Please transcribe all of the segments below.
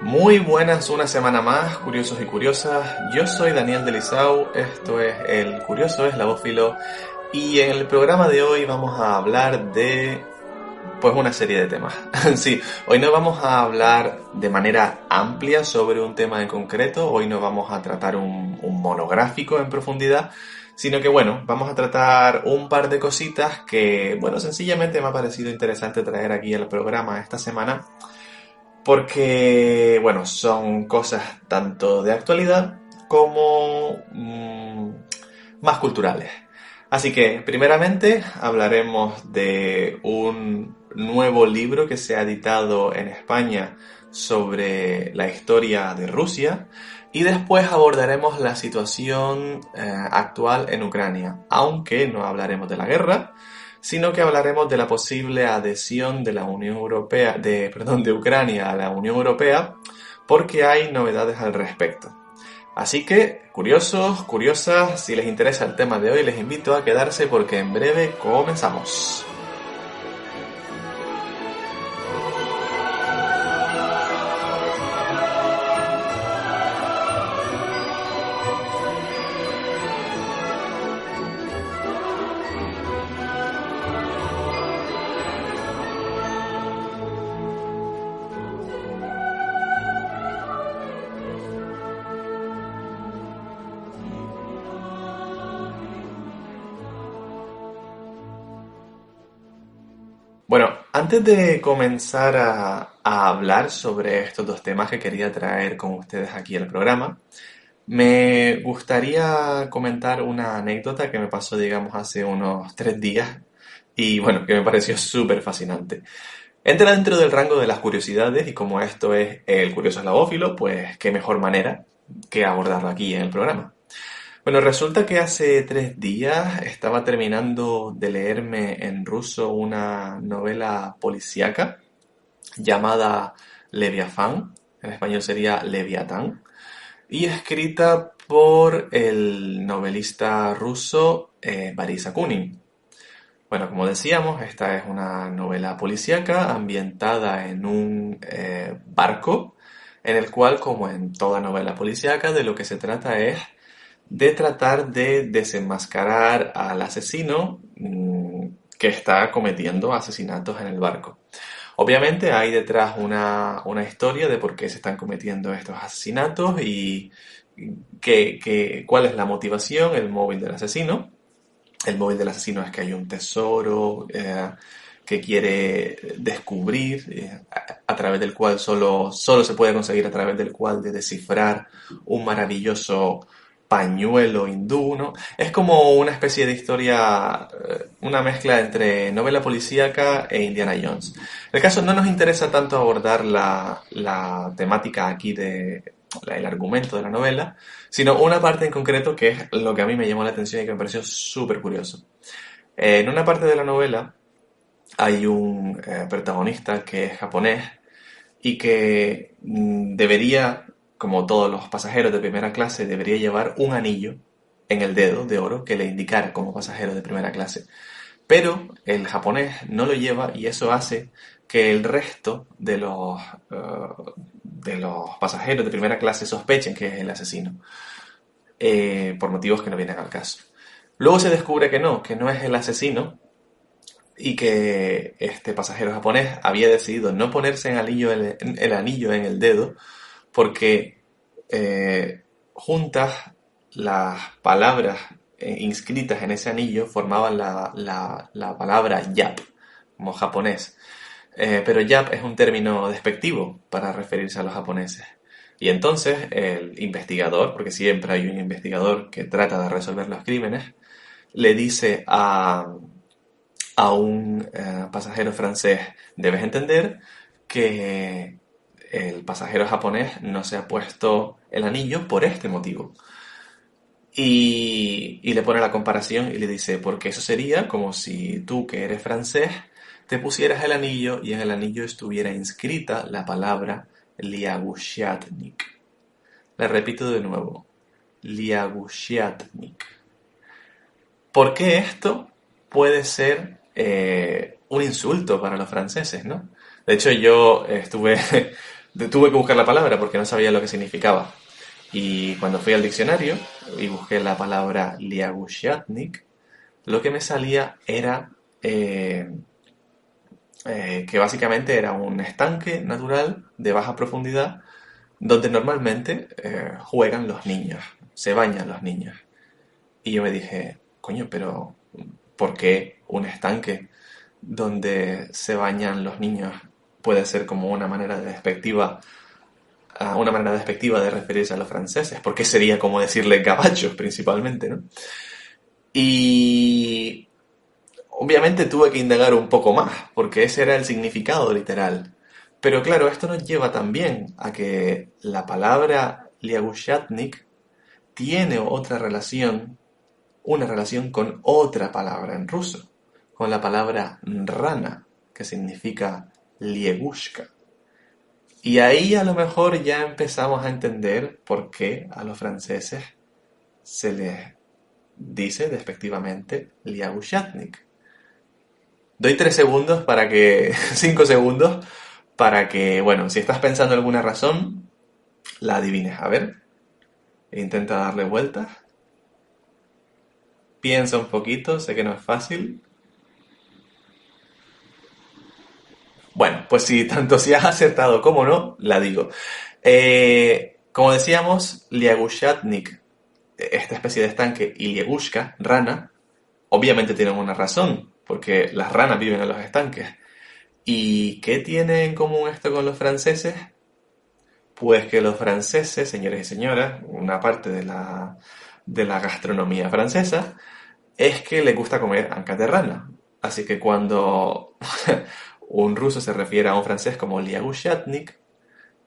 Muy buenas, una semana más, curiosos y curiosas. Yo soy Daniel de Lisau, esto es El Curioso Eslabófilo y en el programa de hoy vamos a hablar de, pues, una serie de temas. Sí, hoy no vamos a hablar de manera amplia sobre un tema en concreto, hoy no vamos a tratar un monográfico en profundidad, sino que, bueno, vamos a tratar un par de cositas que, bueno, sencillamente me ha parecido interesante traer aquí al programa esta semana porque, bueno, son cosas tanto de actualidad como más culturales. Así que, primeramente, hablaremos de un nuevo libro que se ha editado en España sobre la historia de Rusia y después abordaremos la situación actual en Ucrania, aunque no hablaremos de la guerra, sino que hablaremos de la posible adhesión de la Unión Europea, de Ucrania a la Unión Europea, porque hay novedades al respecto. Así que, curiosos, curiosas, si les interesa el tema de hoy, les invito a quedarse porque en breve comenzamos. Bueno, antes de comenzar a hablar sobre estos dos temas que quería traer con ustedes aquí al programa, me gustaría comentar una anécdota que me pasó, digamos, hace unos 3 días y, bueno, que me pareció súper fascinante. Entra dentro del rango de las curiosidades y como esto es el curioso eslabófilo, pues qué mejor manera que abordarlo aquí en el programa. Bueno, resulta que hace 3 días estaba terminando de leerme en ruso una novela policíaca llamada Leviafán, en español sería Leviatán, y escrita por el novelista ruso Boris Akunin. Bueno, como decíamos, esta es una novela policíaca ambientada en un barco, en el cual, como en toda novela policíaca, de lo que se trata es de tratar de desenmascarar al asesino que está cometiendo asesinatos en el barco. Obviamente hay detrás una historia de por qué se están cometiendo estos asesinatos y cuál es la motivación, el móvil del asesino. El móvil del asesino es que hay un tesoro que quiere descubrir, a través del cual solo se puede conseguir a través del cual de descifrar un maravilloso pañuelo hindú, ¿no? Es como una especie de historia, una mezcla entre novela policíaca e Indiana Jones. En el caso no nos interesa tanto abordar la temática aquí el argumento de la novela, sino una parte en concreto que es lo que a mí me llamó la atención y que me pareció súper curioso. En una parte de la novela hay un protagonista que es japonés y que debería, como todos los pasajeros de primera clase, debería llevar un anillo en el dedo de oro que le indicara como pasajero de primera clase. Pero el japonés no lo lleva y eso hace que el resto de los pasajeros de primera clase sospechen que es el asesino, por motivos que no vienen al caso. Luego se descubre que no es el asesino y que este pasajero japonés había decidido no ponerse el anillo en el dedo porque juntas las palabras inscritas en ese anillo formaban la palabra yap, como japonés. Pero yap es un término despectivo para referirse a los japoneses. Y entonces el investigador, porque siempre hay un investigador que trata de resolver los crímenes, le dice a un pasajero francés, debes entender que el pasajero japonés no se ha puesto el anillo por este motivo. Y le pone la comparación y le dice, porque eso sería como si tú, que eres francés, te pusieras el anillo y en el anillo estuviera inscrita la palabra Liagushatnik. Le repito de nuevo, Liagushatnik. ¿Por qué esto puede ser un insulto para los franceses, no? De hecho, yo estuve tuve que buscar la palabra porque no sabía lo que significaba. Y cuando fui al diccionario y busqué la palabra Liagushchatnik, lo que me salía era eh, que básicamente era un estanque natural de baja profundidad donde normalmente juegan los niños, se bañan los niños. Y yo me dije, coño, pero ¿por qué un estanque donde se bañan los niños puede ser como una manera despectiva, una manera despectiva de referirse a los franceses? Porque sería como decirle gabachos principalmente, ¿no? Y obviamente tuve que indagar un poco más, porque ese era el significado literal. Pero claro, esto nos lleva también a que la palabra Liagushchatnik tiene otra relación, una relación con otra palabra en ruso, con la palabra rana, que significa liegushka. Y ahí a lo mejor ya empezamos a entender por qué a los franceses se les dice despectivamente Liagushchatnik. Doy 3 segundos para que, 5 segundos, para que, bueno, si estás pensando en alguna razón, la adivines. A ver, intenta darle vueltas. Piensa un poquito, sé que no es fácil. Bueno, pues si tanto si has acertado como no, la digo. Como decíamos, Liagushatnik, esta especie de estanque, y Liegushka, rana, obviamente tienen una razón, porque las ranas viven en los estanques. ¿Y qué tiene en común esto con los franceses? Pues que los franceses, señores y señoras, una parte de la gastronomía francesa, es que les gusta comer ancas de rana. Así que cuando un ruso se refiere a un francés como Liagushatnik,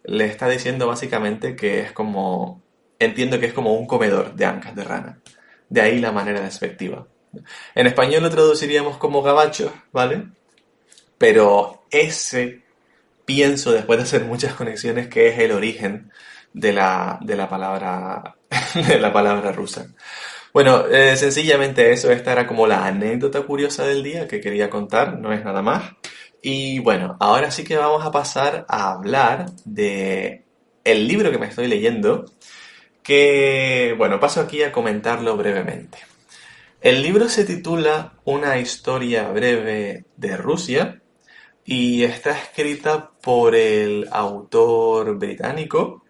le está diciendo básicamente que es como, entiendo que es como un comedor de ancas de rana. De ahí la manera despectiva. En español lo traduciríamos como gabachos, ¿vale? Pero ese pienso, después de hacer muchas conexiones, que es el origen de la palabra, de la palabra rusa. Bueno, sencillamente eso, esta era como la anécdota curiosa del día que quería contar, no es nada más. Y bueno, ahora sí que vamos a pasar a hablar de el libro que me estoy leyendo, que bueno, paso aquí a comentarlo brevemente. El libro se titula Una historia breve de Rusia y está escrita por el autor británico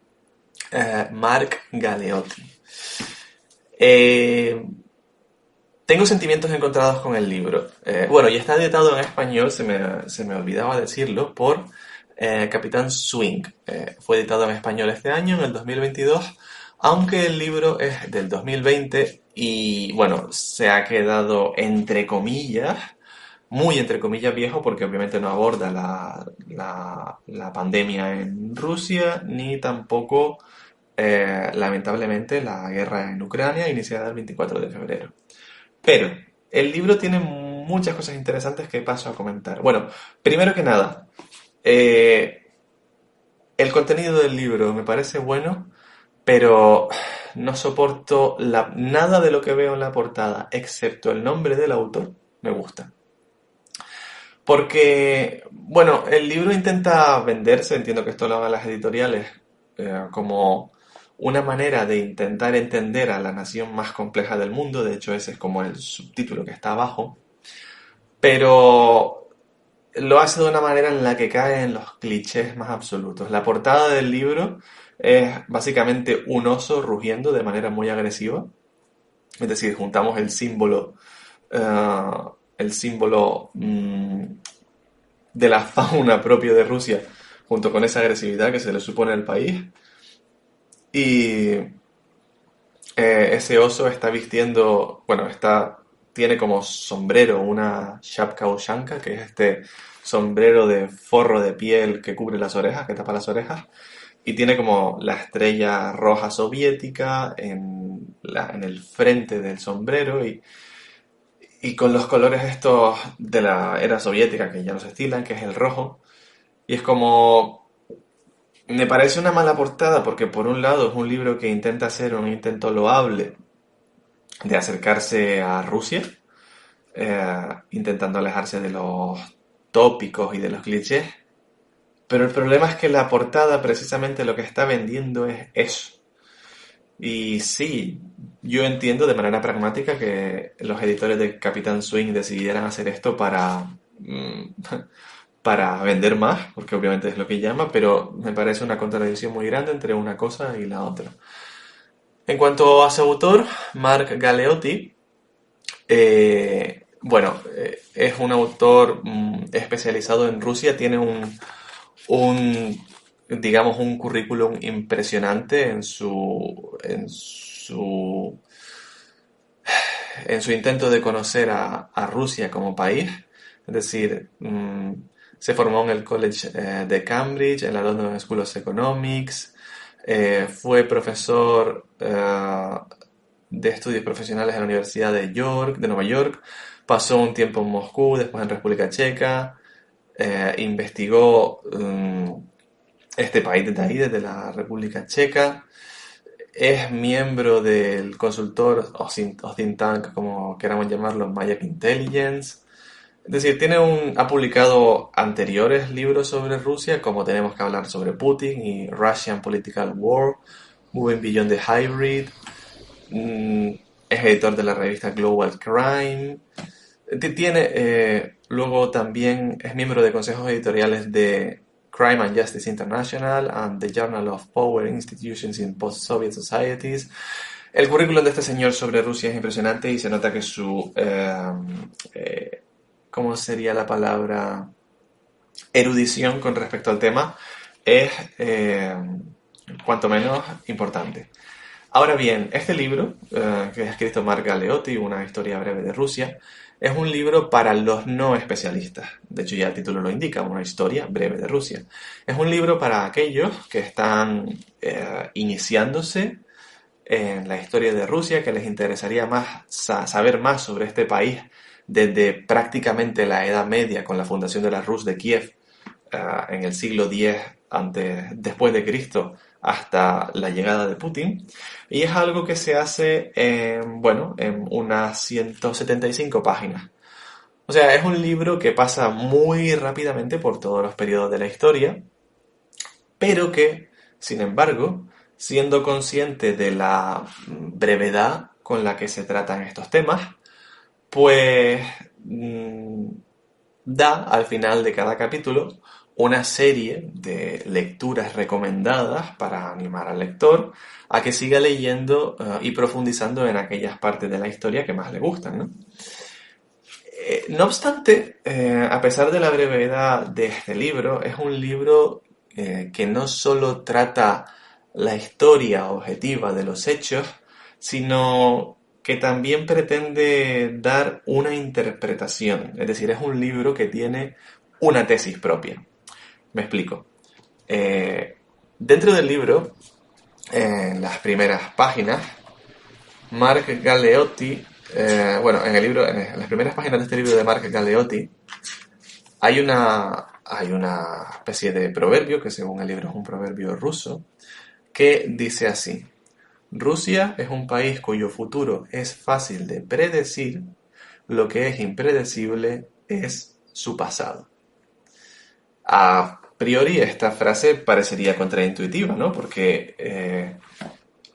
Mark Galeotti. Eh, Tengo sentimientos encontrados con el libro. Bueno, y está editado en español, se me olvidaba decirlo, por Capitán Swing. Fue editado en español este año, en el 2022, aunque el libro es del 2020 y, bueno, se ha quedado entre comillas, muy entre comillas viejo, porque obviamente no aborda la pandemia en Rusia, ni tampoco, lamentablemente, la guerra en Ucrania, iniciada el 24 de febrero. Pero el libro tiene muchas cosas interesantes que paso a comentar. Bueno, primero que nada, eh, el contenido del libro me parece bueno, pero no soporto nada de lo que veo en la portada, excepto el nombre del autor, me gusta. Porque, bueno, el libro intenta venderse, entiendo que esto lo hagan las editoriales, como una manera de intentar entender a la nación más compleja del mundo, de hecho ese es como el subtítulo que está abajo, pero lo hace de una manera en la que cae en los clichés más absolutos. La portada del libro es básicamente un oso rugiendo de manera muy agresiva, es decir, juntamos eh, el símbolo de la fauna propia de Rusia, junto con esa agresividad que se le supone al país. Y ese oso está vistiendo, bueno, tiene como sombrero una shapka ushanka, que es este sombrero de forro de piel que cubre las orejas, que tapa las orejas, y tiene como la estrella roja soviética en el frente del sombrero y con los colores estos de la era soviética que ya no se estilan, que es el rojo. Y es como... Me parece una mala portada porque por un lado es un libro que intenta hacer un intento loable de acercarse a Rusia, intentando alejarse de los tópicos y de los clichés, Pero el problema es que la portada precisamente lo que está vendiendo es eso. Y sí, yo entiendo de manera pragmática que los editores de Capitán Swing decidieran hacer esto para vender más, porque obviamente es lo que llama, pero me parece una contradicción muy grande entre una cosa y la otra. En cuanto a su autor, Mark Galeotti, es un autor especializado en Rusia, tiene un, digamos, un currículum impresionante en su intento de conocer a Rusia como país. Es decir, se formó en el College de Cambridge, en la London School of Economics, fue profesor de estudios profesionales en la Universidad de Nueva York, pasó un tiempo en Moscú, después en República Checa, investigó este país desde ahí, desde la República Checa, es miembro del consultor o think tank, como queramos llamarlo, Mayak Intelligence. Es decir, ha publicado anteriores libros sobre Rusia, como Tenemos que hablar sobre Putin y Russian Political War, Moving Beyond the Hybrid. Mm, es editor de la revista Global Crime. Luego también es miembro de consejos editoriales de Crime and Justice International and the Journal of Power Institutions in Post-Soviet Societies. El currículum de este señor sobre Rusia es impresionante y se nota que ¿cómo sería la palabra? Erudición con respecto al tema es cuanto menos importante. Ahora bien, este libro, que ha escrito Mark Galeotti, Una historia breve de Rusia, es un libro para los no especialistas. De hecho, ya el título lo indica, Una historia breve de Rusia. Es un libro para aquellos que están iniciándose en la historia de Rusia, que les interesaría más saber más sobre este país desde prácticamente la Edad Media, con la fundación de la Rus de Kiev en el siglo X después de Cristo, hasta la llegada de Putin, y es algo que se hace en unas 175 páginas. O sea, es un libro que pasa muy rápidamente por todos los periodos de la historia, pero que, sin embargo, siendo consciente de la brevedad con la que se tratan estos temas, pues da al final de cada capítulo una serie de lecturas recomendadas para animar al lector a que siga leyendo y profundizando en aquellas partes de la historia que más le gustan, ¿no? No obstante, a pesar de la brevedad de este libro, es un libro que no solo trata la historia objetiva de los hechos, sino que también pretende dar una interpretación. Es decir, es un libro que tiene una tesis propia. Me explico. Eh, Dentro del libro, en las primeras páginas, Mark Galeotti, en las primeras páginas de este libro de Mark Galeotti, hay una especie de proverbio, que según el libro es un proverbio ruso, que dice así: Rusia es un país cuyo futuro es fácil de predecir, lo que es impredecible es su pasado. A priori esta frase parecería contraintuitiva, ¿no? Porque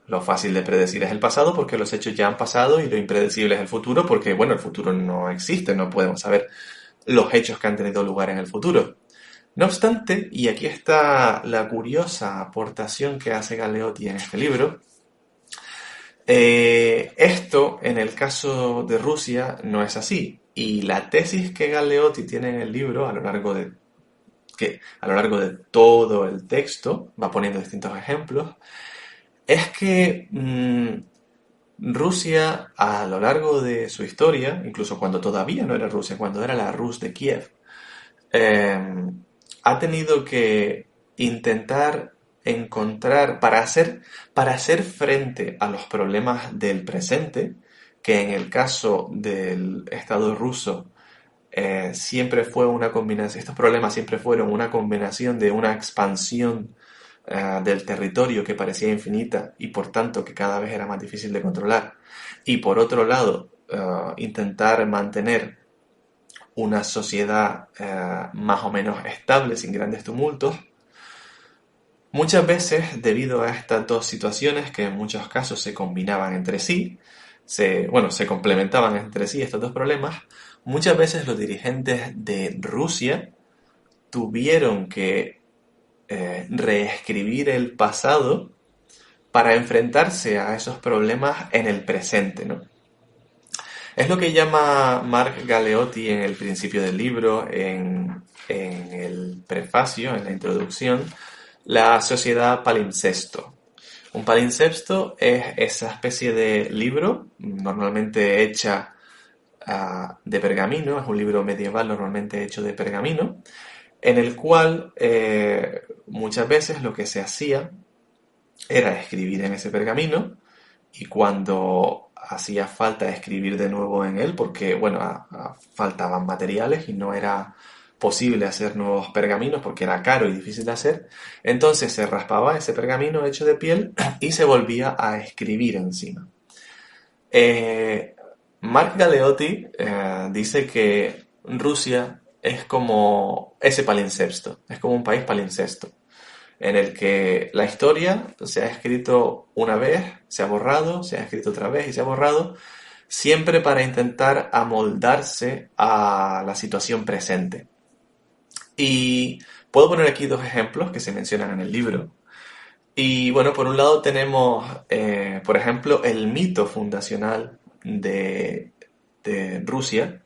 lo fácil de predecir es el pasado porque los hechos ya han pasado y lo impredecible es el futuro porque, bueno, el futuro no existe, no podemos saber los hechos que han tenido lugar en el futuro. No obstante, y aquí está la curiosa aportación que hace Galeotti en este libro, esto en el caso de Rusia no es así. Y la tesis que Galeotti tiene en el libro que a lo largo de todo el texto va poniendo distintos ejemplos, es que Rusia a lo largo de su historia, incluso cuando todavía no era Rusia, cuando era la Rus de Kiev, eh, ha tenido que intentar encontrar, para hacer frente a los problemas del presente, que en el caso del Estado ruso siempre fue una combinación, estos problemas siempre fueron una combinación de una expansión del territorio que parecía infinita y por tanto que cada vez era más difícil de controlar. Y por otro lado, intentar mantener una sociedad más o menos estable, sin grandes tumultos. Muchas veces, debido a estas dos situaciones, que en muchos casos se combinaban entre sí, se complementaban entre sí estos dos problemas, muchas veces los dirigentes de Rusia tuvieron que reescribir el pasado para enfrentarse a esos problemas en el presente, ¿no? Es lo que llama Mark Galeotti en el principio del libro, en el prefacio, en la introducción, la sociedad palimpsesto. Un palimpsesto es esa especie de libro, normalmente hecha de pergamino, es un libro medieval normalmente hecho de pergamino, en el cual muchas veces lo que se hacía era escribir en ese pergamino y cuando hacía falta escribir de nuevo en él, porque bueno, faltaban materiales y no era posible hacer nuevos pergaminos porque era caro y difícil de hacer, entonces se raspaba ese pergamino hecho de piel y se volvía a escribir encima. Mark Galeotti dice que Rusia es como ese palimpsesto, es como un país palimpsesto, en el que la historia se ha escrito una vez, se ha borrado, se ha escrito otra vez y se ha borrado, siempre para intentar amoldarse a la situación presente. Y puedo poner aquí dos ejemplos que se mencionan en el libro. Y bueno, por un lado tenemos, por ejemplo, el mito fundacional de Rusia,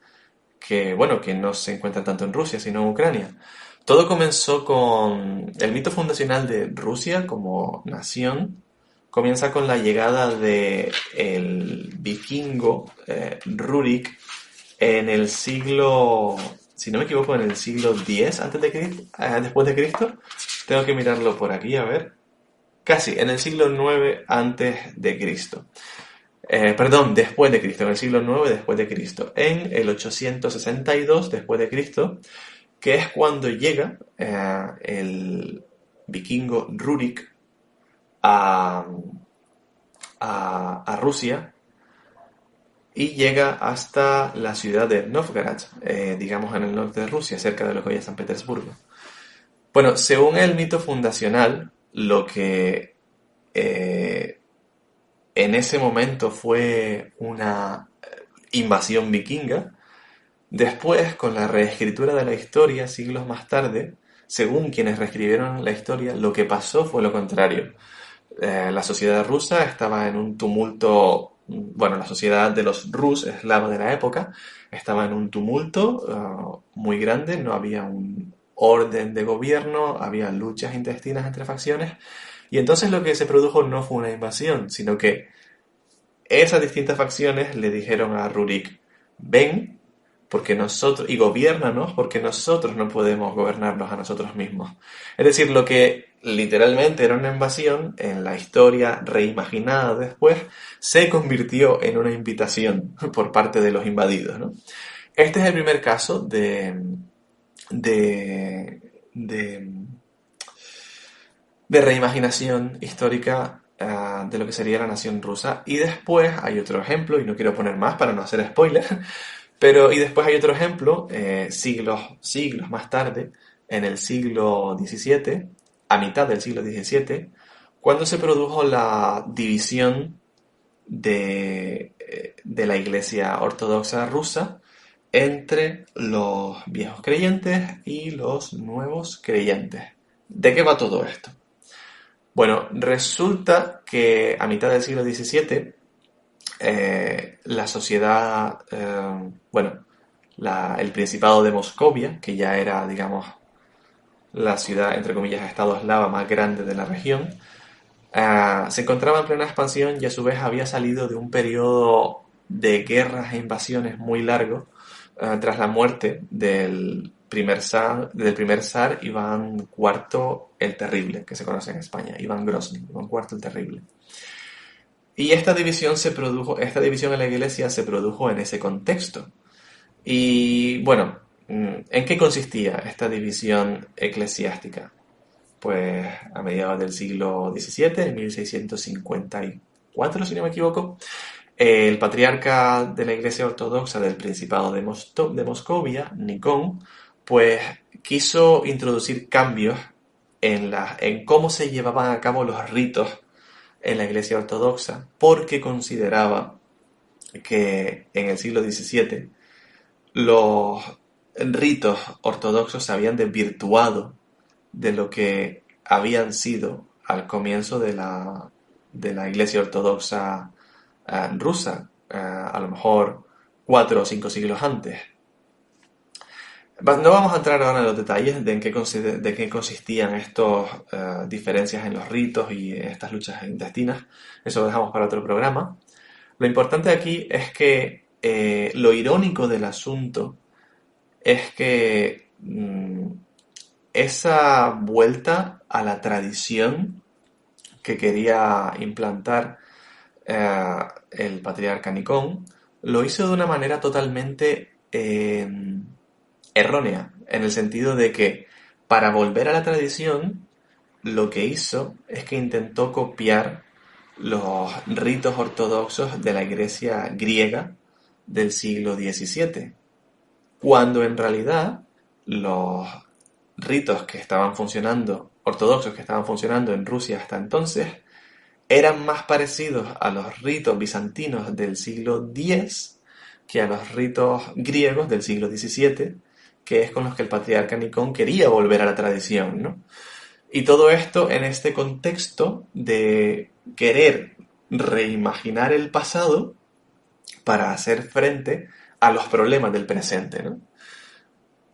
que bueno, que no se encuentra tanto en Rusia, sino en Ucrania. Todo comenzó con el mito fundacional de Rusia como nación. Comienza con la llegada de el vikingo Rurik en el siglo, si no me equivoco, en el siglo X antes de Cristo, después de Cristo. Tengo que mirarlo por aquí, a ver. Casi, en el siglo IX antes de Cristo. Perdón, después de Cristo, en el siglo IX después de Cristo. En el 862 después de Cristo, que es cuando llega el vikingo Rurik a Rusia y llega hasta la ciudad de Novgorod, digamos en el norte de Rusia, cerca de lo que hoy es San Petersburgo. Bueno, según el mito fundacional, lo que en ese momento fue una invasión vikinga, después, con la reescritura de la historia, siglos más tarde, según quienes reescribieron la historia, lo que pasó fue lo contrario. La sociedad rusa estaba en un tumulto, bueno, la sociedad de los Rus, eslavos de la época, estaba en un tumulto muy grande, no había un orden de gobierno, había luchas intestinas entre facciones, y entonces lo que se produjo no fue una invasión, sino que esas distintas facciones le dijeron a Rurik, ven, porque nosotros, y gobiérnanos, porque nosotros no podemos gobernarnos a nosotros mismos. Es decir, lo que literalmente era una invasión, en la historia reimaginada después, se convirtió en una invitación por parte de los invadidos, ¿no? Este es el primer caso de, de, de reimaginación histórica de lo que sería la nación rusa. Y después hay otro ejemplo, y no quiero poner más para no hacer spoiler, pero y después hay otro ejemplo, siglos más tarde, en el siglo XVII, a mitad del siglo XVII, cuando se produjo la división de la Iglesia Ortodoxa rusa entre los viejos creyentes y los nuevos creyentes. ¿De qué va todo esto? Bueno, resulta que a mitad del siglo XVII la sociedad, el Principado de Moscovia, que ya era, digamos, la ciudad, entre comillas, estado eslava más grande de la región, se encontraba en plena expansión y a su vez había salido de un periodo de guerras e invasiones muy largo tras la muerte del primer zar Iván IV el Terrible, que se conoce en España, Iván Grozny, Iván IV el Terrible. Y esta división en la iglesia se produjo en ese contexto. Y bueno, ¿en qué consistía esta división eclesiástica? Pues a mediados del siglo XVII, en 1654, si no me equivoco, El patriarca de la Iglesia Ortodoxa del Principado de Moscovia, Nikon, pues quiso introducir cambios en cómo se llevaban a cabo los ritos en la Iglesia Ortodoxa, porque consideraba que en el siglo XVII los ritos ortodoxos se habían desvirtuado de lo que habían sido al comienzo de la Iglesia Ortodoxa rusa, a lo mejor 4 o 5 siglos antes. No vamos a entrar ahora en los detalles de qué consistían estas diferencias en los ritos y estas luchas intestinas. Eso lo dejamos para otro programa. Lo importante aquí es que lo irónico del asunto es que esa vuelta a la tradición que quería implantar el patriarca Nikon lo hizo de una manera totalmente errónea, en el sentido de que para volver a la tradición lo que hizo es que intentó copiar los ritos ortodoxos de la Iglesia griega del siglo XVII, cuando en realidad los ritos que estaban funcionando, ortodoxos que estaban funcionando en Rusia hasta entonces, eran más parecidos a los ritos bizantinos del siglo X que a los ritos griegos del siglo XVII, que es con los que el patriarca Nikon quería volver a la tradición, ¿no? Y todo esto en este contexto de querer reimaginar el pasado para hacer frente a los problemas del presente, ¿no?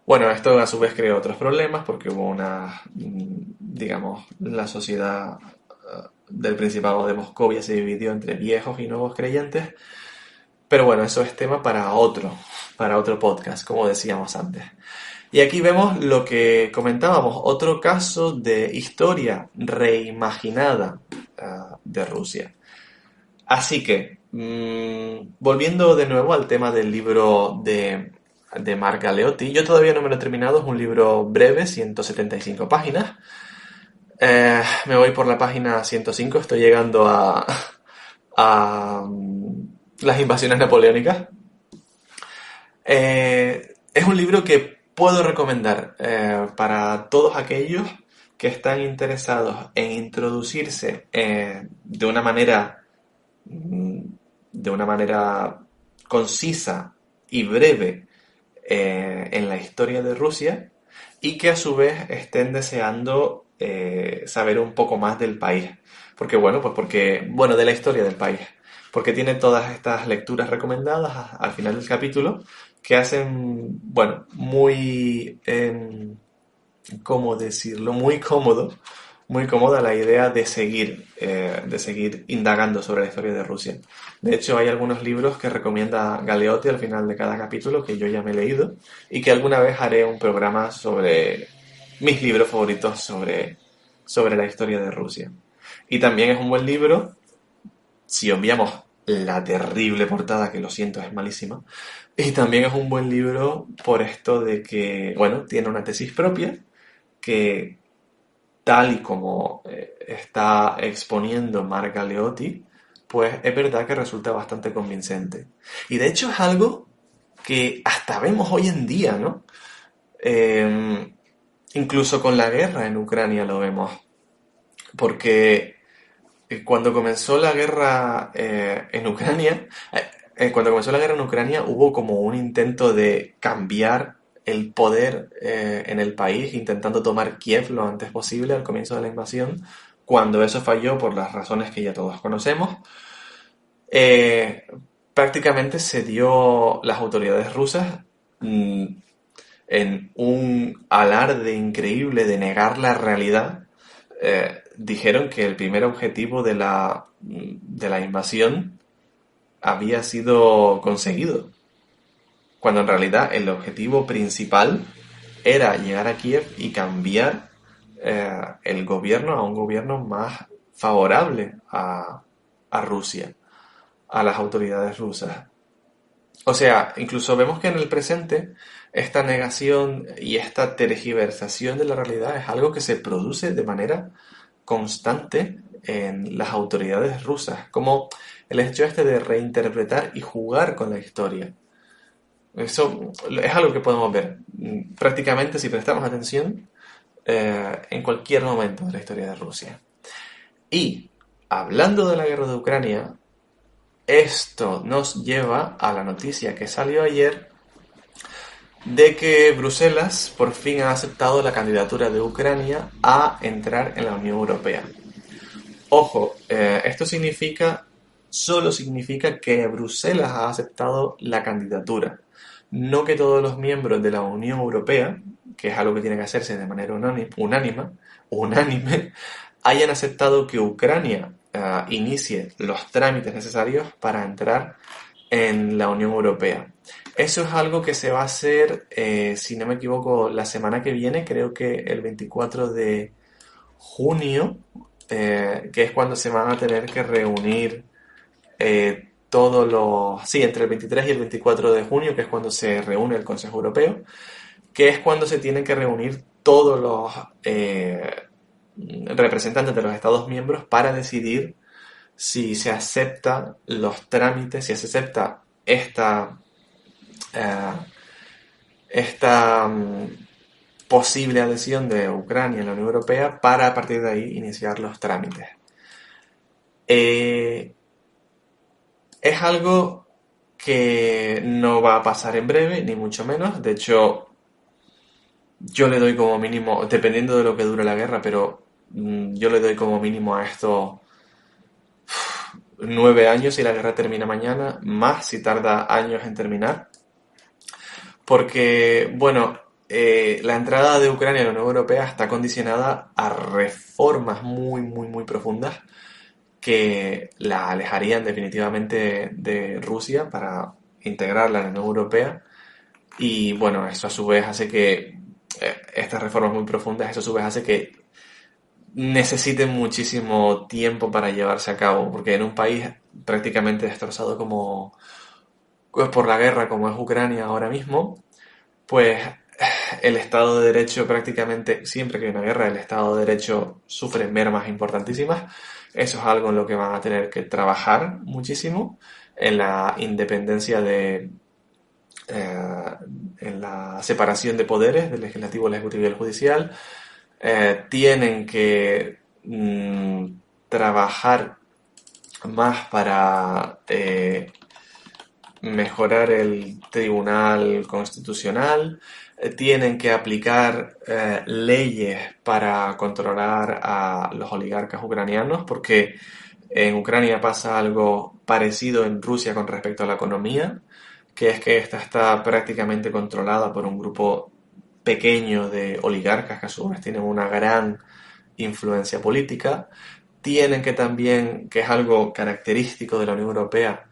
Bueno, esto a su vez creó otros problemas porque hubo digamos, la sociedad del Principado de Moscovia se dividió entre viejos y nuevos creyentes, pero bueno, eso es tema para otro podcast, como decíamos antes. Y aquí vemos lo que comentábamos, otro caso de historia reimaginada de Rusia. Así que, volviendo de nuevo al tema del libro de Mark Galeotti, yo todavía no me lo he terminado, es un libro breve, 175 páginas. Me voy por la página 105, estoy llegando a las invasiones napoleónicas. Es un libro que puedo recomendar para todos aquellos que están interesados en introducirse de una manera concisa y breve en la historia de Rusia y que a su vez estén deseando saber un poco más del país. Porque de la historia del país. Porque tiene todas estas lecturas recomendadas al final del capítulo que hacen, muy, ¿cómo decirlo? Muy cómoda la idea de seguir indagando sobre la historia de Rusia. De hecho, hay algunos libros que recomienda Galeotti al final de cada capítulo que yo ya me he leído y que alguna vez haré un programa sobre mis libros favoritos sobre la historia de Rusia. Y también es un buen libro, si obviamos la terrible portada, que lo siento, es malísima, y también es un buen libro por esto de que, tiene una tesis propia que, tal y como está exponiendo Mark Galeotti, pues es verdad que resulta bastante convincente. Y de hecho es algo que hasta vemos hoy en día, ¿no? Incluso con la guerra en Ucrania lo vemos. Porque cuando comenzó la guerra en Ucrania, hubo como un intento de cambiar el poder en el país, intentando tomar Kiev lo antes posible al comienzo de la invasión. Cuando eso falló por las razones que ya todos conocemos, prácticamente se dio las autoridades rusas en un alarde increíble de negar la realidad. Dijeron que el primer objetivo de la invasión había sido conseguido, cuando en realidad el objetivo principal era llegar a Kiev y cambiar el gobierno a un gobierno más favorable a Rusia, a las autoridades rusas. O sea, incluso vemos que en el presente esta negación y esta tergiversación de la realidad es algo que se produce de manera constante en las autoridades rusas, como el hecho este de reinterpretar y jugar con la historia. Eso es algo que podemos ver prácticamente si prestamos atención en cualquier momento de la historia de Rusia. Y hablando de la guerra de Ucrania, esto nos lleva a la noticia que salió ayer de que Bruselas por fin ha aceptado la candidatura de Ucrania a entrar en la Unión Europea. Ojo, esto solo significa que Bruselas ha aceptado la candidatura, no que todos los miembros de la Unión Europea, que es algo que tiene que hacerse de manera unánime, hayan aceptado que Ucrania inicie los trámites necesarios para entrar en la Unión Europea. Eso es algo que se va a hacer, si no me equivoco, la semana que viene, creo que el 24 de junio, que es cuando se van a tener que reunir sí, entre el 23 y el 24 de junio, que es cuando se reúne el Consejo Europeo, que es cuando se tienen que reunir todos los representantes de los Estados miembros para decidir si se aceptan los trámites, si se acepta esta posible adhesión de Ucrania en la Unión Europea para a partir de ahí iniciar los trámites. Es algo que no va a pasar en breve, ni mucho menos. De hecho, yo le doy como mínimo, dependiendo de lo que dure la guerra, pero yo le doy como mínimo a esto 9 años si la guerra termina mañana, más si tarda años en terminar. Porque, bueno, la entrada de Ucrania a la Unión Europea está condicionada a reformas muy, muy, muy profundas que la alejarían definitivamente de Rusia para integrarla en la Unión Europea. Y bueno, eso a su vez hace que estas reformas muy profundas, eso a su vez hace que necesiten muchísimo tiempo para llevarse a cabo, porque en un país prácticamente destrozado como por la guerra como es Ucrania ahora mismo, pues el Estado de Derecho prácticamente, siempre que hay una guerra, el Estado de Derecho sufre mermas importantísimas. Eso es algo en lo que van a tener que trabajar muchísimo, en la independencia en la separación de poderes, del legislativo, el ejecutivo y el judicial. Tienen que trabajar más para mejorar el Tribunal Constitucional, tienen que aplicar leyes para controlar a los oligarcas ucranianos, porque en Ucrania pasa algo parecido en Rusia con respecto a la economía, que es que esta está prácticamente controlada por un grupo pequeño de oligarcas que a su vez tienen una gran influencia política. Tienen que también, que es algo característico de la Unión Europea,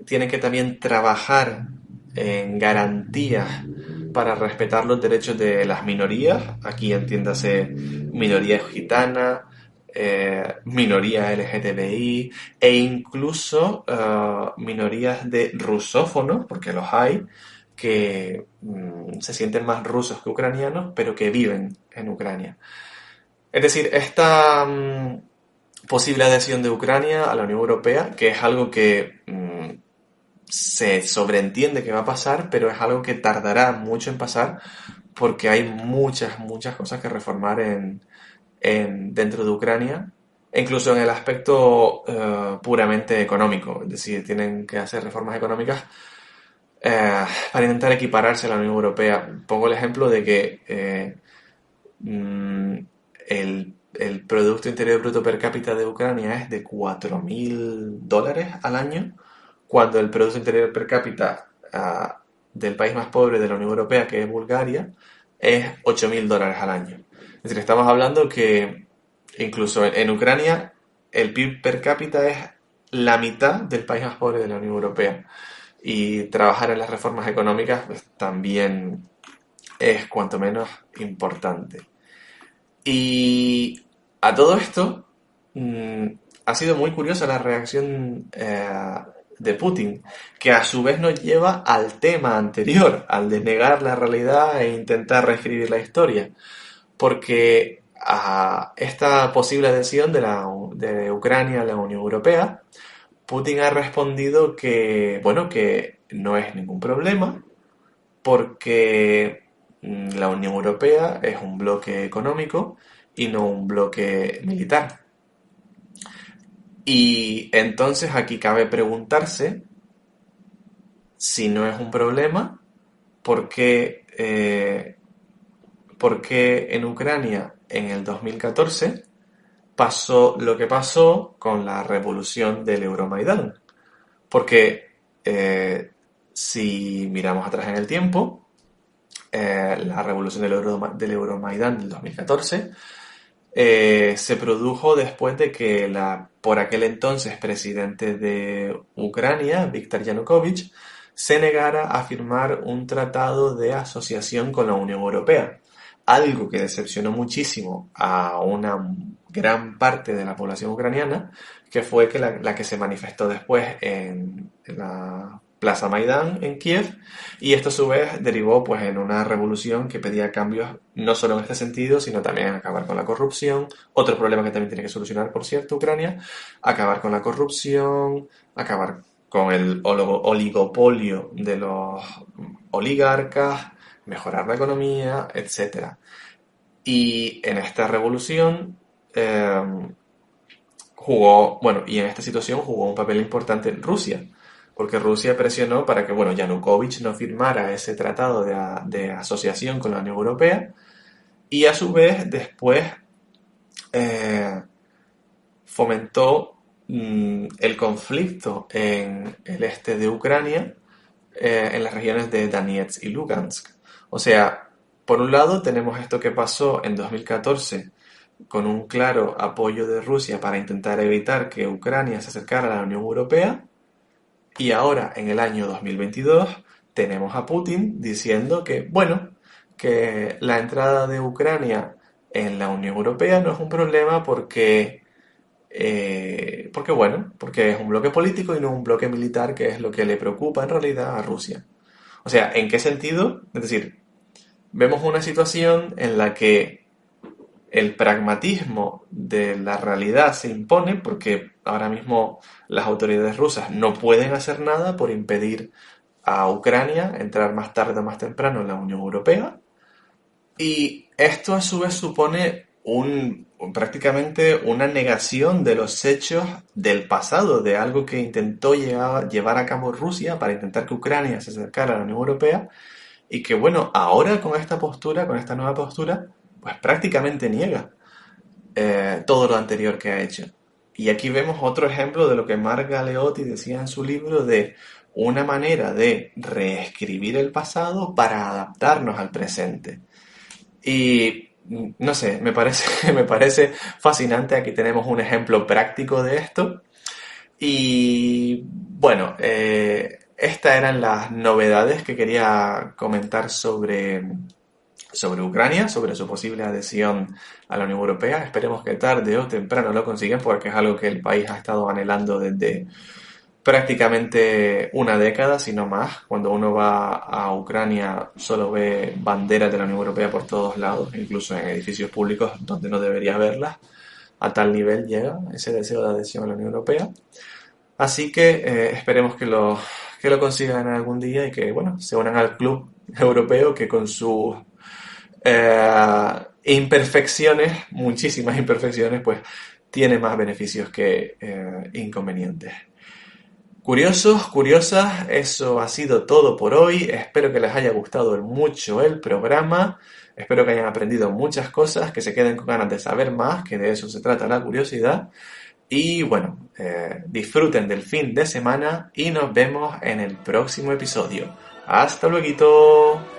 tienen que también trabajar en garantías para respetar los derechos de las minorías. Aquí entiéndase minoría gitana, minorías LGTBI e incluso minorías de rusófonos, porque los hay, que se sienten más rusos que ucranianos, pero que viven en Ucrania. Es decir, esta posible adhesión de Ucrania a la Unión Europea, que es algo que se sobreentiende que va a pasar, pero es algo que tardará mucho en pasar porque hay muchas, muchas cosas que reformar dentro de Ucrania, e incluso en el aspecto puramente económico. Es decir, tienen que hacer reformas económicas para intentar equipararse a la Unión Europea. Pongo el ejemplo de que el Producto Interior Bruto per cápita de Ucrania es de $4.000 al año, cuando el Producto Interior per cápita del país más pobre de la Unión Europea, que es Bulgaria, es $8.000 al año. Es decir, estamos hablando que incluso en Ucrania el PIB per cápita es la mitad del país más pobre de la Unión Europea. Y trabajar en las reformas económicas pues, también es cuanto menos importante. Y a todo esto ha sido muy curiosa la reacción de Putin, que a su vez nos lleva al tema anterior, al de negar la realidad e intentar reescribir la historia. Porque a esta posible adhesión de Ucrania a la Unión Europea, Putin ha respondido que, bueno, que no es ningún problema porque la Unión Europea es un bloque económico y no un bloque militar. Y entonces aquí cabe preguntarse si no es un problema, ¿por qué, por qué en Ucrania en el 2014 pasó lo que pasó con la revolución del Euromaidán? Porque si miramos atrás en el tiempo, la revolución del Euromaidán del 2014 se produjo después de que por aquel entonces presidente de Ucrania, Viktor Yanukovych, se negara a firmar un tratado de asociación con la Unión Europea, algo que decepcionó muchísimo a una gran parte de la población ucraniana, que fue la que se manifestó después en la Plaza Maidán en Kiev, y esto a su vez derivó pues en una revolución que pedía cambios no solo en este sentido, sino también acabar con la corrupción, otro problema que también tiene que solucionar, por cierto, Ucrania, acabar con la corrupción, acabar con el oligopolio de los oligarcas, mejorar la economía, etcétera. Y en esta revolución y en esta situación jugó un papel importante Rusia, porque Rusia presionó para que, bueno, Yanukovych no firmara ese tratado de asociación con la Unión Europea, y a su vez después fomentó el conflicto en el este de Ucrania, en las regiones de Donetsk y Lugansk. O sea, por un lado tenemos esto que pasó en 2014 con un claro apoyo de Rusia para intentar evitar que Ucrania se acercara a la Unión Europea, y ahora en el año 2022 tenemos a Putin diciendo que, bueno, que la entrada de Ucrania en la Unión Europea no es un problema porque es un bloque político y no un bloque militar, que es lo que le preocupa en realidad a Rusia. O sea, ¿en qué sentido? Es decir, vemos una situación en la que el pragmatismo de la realidad se impone porque ahora mismo las autoridades rusas no pueden hacer nada por impedir a Ucrania entrar más tarde o más temprano en la Unión Europea, y esto a su vez supone prácticamente una negación de los hechos del pasado, de algo que intentó llevar a cabo Rusia para intentar que Ucrania se acercara a la Unión Europea, y que bueno, ahora con esta postura, con esta nueva postura, pues prácticamente niega todo lo anterior que ha hecho. Y aquí vemos otro ejemplo de lo que Marc Galeotti decía en su libro, de una manera de reescribir el pasado para adaptarnos al presente. Y no sé, me parece fascinante. Aquí tenemos un ejemplo práctico de esto. Y bueno, estas eran las novedades que quería comentar sobre Ucrania, sobre su posible adhesión a la Unión Europea. Esperemos que tarde o temprano lo consigan, porque es algo que el país ha estado anhelando desde prácticamente una década, si no más. Cuando uno va a Ucrania solo ve banderas de la Unión Europea por todos lados, incluso en edificios públicos donde no debería verlas. A tal nivel llega ese deseo de adhesión a la Unión Europea. Así que esperemos que lo consigan algún día y que, bueno, se unan al club europeo, que con sus imperfecciones, muchísimas imperfecciones, pues tiene más beneficios que inconvenientes. Curiosos, curiosas, eso ha sido todo por hoy. Espero que les haya gustado mucho el programa. Espero que hayan aprendido muchas cosas, que se queden con ganas de saber más, que de eso se trata la curiosidad. Y bueno, disfruten del fin de semana y nos vemos en el próximo episodio. ¡Hasta luego!